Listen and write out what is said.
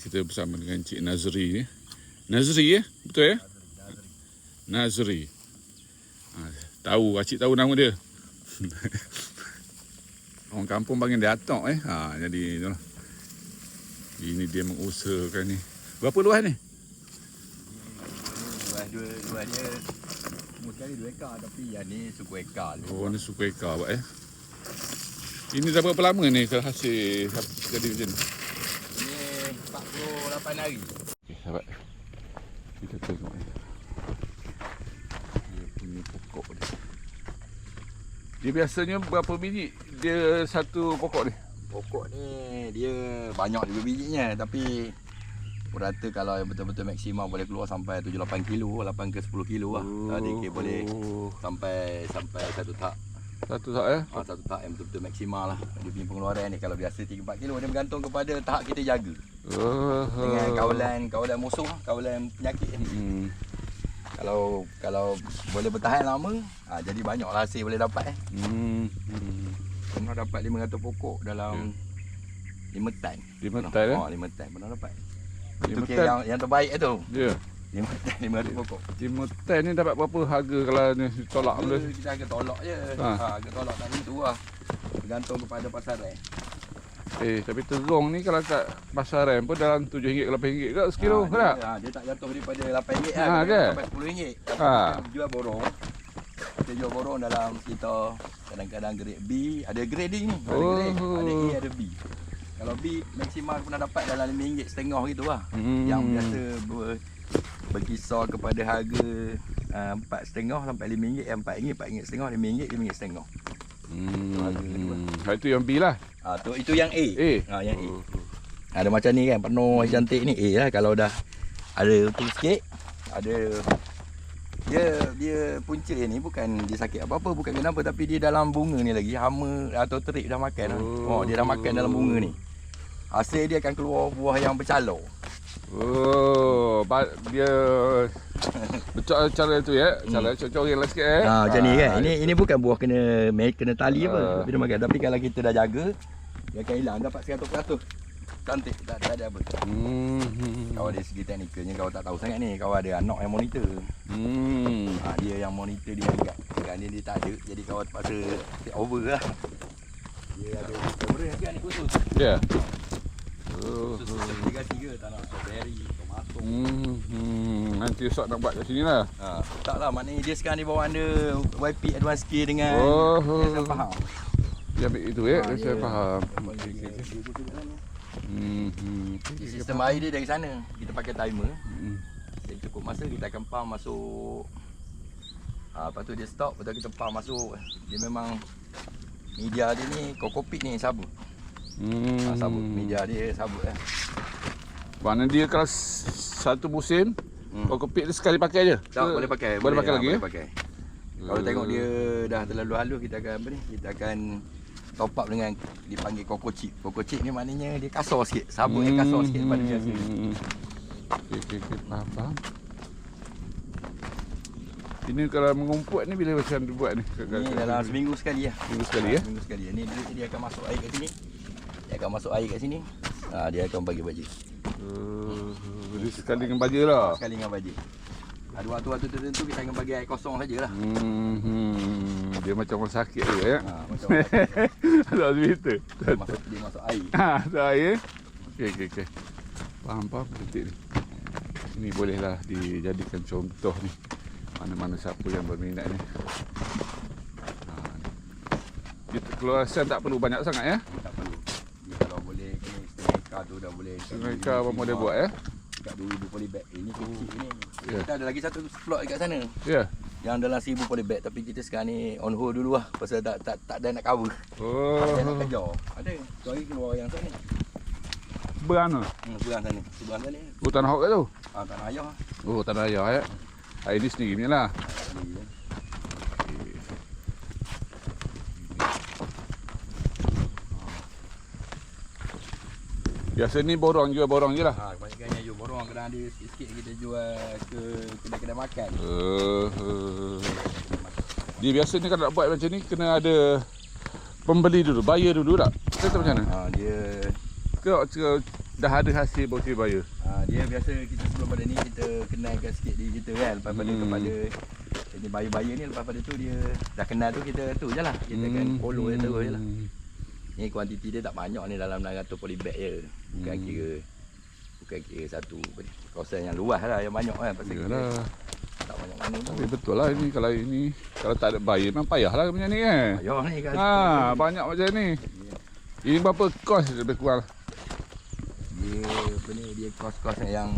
kita bersama dengan Cik Nazri ni. Nazri betul ya? Nazri. Tahu, Acik tahu nama dia. Orang kampung panggil dia Atok jadi itulah. Ini dia mengusahakan ni. Berapa luas ni? Luas dia sekali 2 ekar, tapi yang ni suku ekar. Oh, ni suku ekar buat Ini dah berapa lama ni hasil jadi macam ni? Ini 48 hari. Okey, sahabat. Kita tengok ni. Dia punya pokok dia. Dia biasanya berapa biji dia satu pokok ni? Pokok ni dia banyak juga bijinya, tapi rata kalau yang betul-betul maksimum boleh keluar sampai 7-8 kilo, 8 ke 10 kilo lah. Dia boleh sampai satu tak. Satu tak ya? Satu tak yang betul-betul maksimal lah. Dia punya pengeluaran ni kalau biasa 3-4 kilo, dia bergantung kepada tahap kita jaga. Dengan kawalan musuh, kawalan penyakit ni. Kalau boleh bertahan lama, jadi banyaklah hasil boleh dapat Pernah dapat 500 pokok dalam 5 tan. 5 tan 5 tan pernah dapat. 5 Itu kira yang terbaik tu. Ya. 5 tan 500 pokok. 5 tan ni dapat berapa harga kalau ni tolak boleh? Kita harga tolak je. Harga tolak tak tentu lah. Bergantung kepada pasaran. Tapi terung ni kalau kat pasaran pun dalam RM7 ke RM8 ke sekilo ke tak? Dia tak jatuh daripada RM8 lah. Sampai RM10. Kita jual borong. Kita jual borong dalam sekitar kadang-kadang grade B. Ada grading ni. Ada grade. Ada A, ada B. Kalau B maksimal pernah dapat dalam RM5.5 gitu lah. Yang biasa berkisar kepada harga RM4.5 sampai RM5, RM4, RM4.5, RM5, RM5.5. Itu yang B lah. Itu yang A. Yang A. Ada macam ni kan, penuh cantik ni A lah. Kalau dah ada tu sikit, ada dia punca ni bukan dia sakit apa-apa, bukan kenapa, tapi dia dalam bunga ni lagi hama atau terik dah makan. Dia dah makan dalam bunga ni. Hasil dia akan keluar buah yang bercalor. Dia cara tu ya. Cara coreng lah sikit macam ni kan. Ini bukan buah kena tali apa. Tapi dia makan. Tapi kalau kita dah jaga, dia akan hilang dapat 100%. Cantik, tak ada apa. Kalau dari segi teknikalnya kau tak tahu sangat ni. Kau ada anak yang monitor. Dia yang monitor dia juga. Sekarang ni dia tak ada. Jadi kau terpaksa take over lah. Dia ada kamera kan ni khusus. Ya. Khusus 3 tak nak strawberry, tomato. Nanti esok nak buat kat sini lah. Taklah, maknanya dia sekarang ni bawa under YP Advance K dengan saya faham. Dia ambil itu ya, saya faham. Sistem air dia dari sana. Kita pakai timer. Jadi cukup masa kita akan pump masuk. Lepas tu dia stop, lepas tu kita pump masuk. Dia memang media dia ni kokopit ni sabut. Sabut media dia sabut lah. Mana dia kalau satu musim kokopit dia sekali pakai je? Tak, boleh pakai. Boleh pakai lagi boleh pakai. Kalau tengok dia dah terlalu halus, kita akan apa ni? Kita akan top up dengan dipanggil coco chip. Coco chip ni maknanya dia kasar sikit. Sabut dia kasar sikit daripada biasa. Okey, faham. Ini kalau mengumput ni bila macam dibuat ni? Ini dalam seminggu sekali lah. Seminggu sekali ya? Seminggu sekali. Ni dia akan masuk air kat sini. Dia akan masuk air kat sini. Dia akan bagi baja. Jadi sekali dengan baja lah? Sekali dengan baja. Ada waktu-waktu tertentu kita akan bagi air kosong sajalah. Dia macam orang sakit tu ya? Macam orang sakit. Ada hospital. Dia masuk air. Masuk air. Okey. Faham betul ni. Ini bolehlah dijadikan contoh ni. Mana-mana siapa yang berminat ni. Kita keluasan tak perlu banyak sangat ya? Tak perlu. Kalau boleh kena setengah ekar tu dah boleh. Setengah ekar pun boleh buat ya? Dekat 2000 polybag. Ini kecil ni. Yeah. Kita ada lagi satu plot dekat sana. Ya. Yang dalam 1000 polybag, tapi kita sekarang ni on hold dulu lah. Pasal tak ada nak cover. Tak ada nak kejar. Ada. Sorry keluar yang sana. Berana? Sebelah sana. Sebelah sana. Tanah hok kat tu? Tanah ayah. Tanah ayah ya. Air ni sendiri punya lah. Biasa ni jual borong je lah. Kebanyakannya jual borong. Kadang ada sikit-sikit kita jual ke kedai-kedai makan. Dia biasa ni kalau nak buat macam ni kena ada pembeli dulu, bayar dulu tak? Kita macam mana? Dia ke dah ada hasil bausi baya. Dia biasa kita sebelum pada ni kita kenalkan sikit diri kita kan. Lepas pada kepada ini baya-baya ni, lepas pada tu dia dah kenal tu kita tu je lah. Kita kan follow dia terus je lah. Ni kuantiti dia tak banyak ni, dalam 600 polybag je. Bukan kira satu kawasan yang luas lah yang banyak kan. Pasal Yalah. tak banyak mana pun. Tapi betul lah ini, kalau tak ada baya memang payah lah macam ni kan. Payah ni kan. Banyak macam ni. Ini berapa kos lebih kurang? Dia kos-kos yang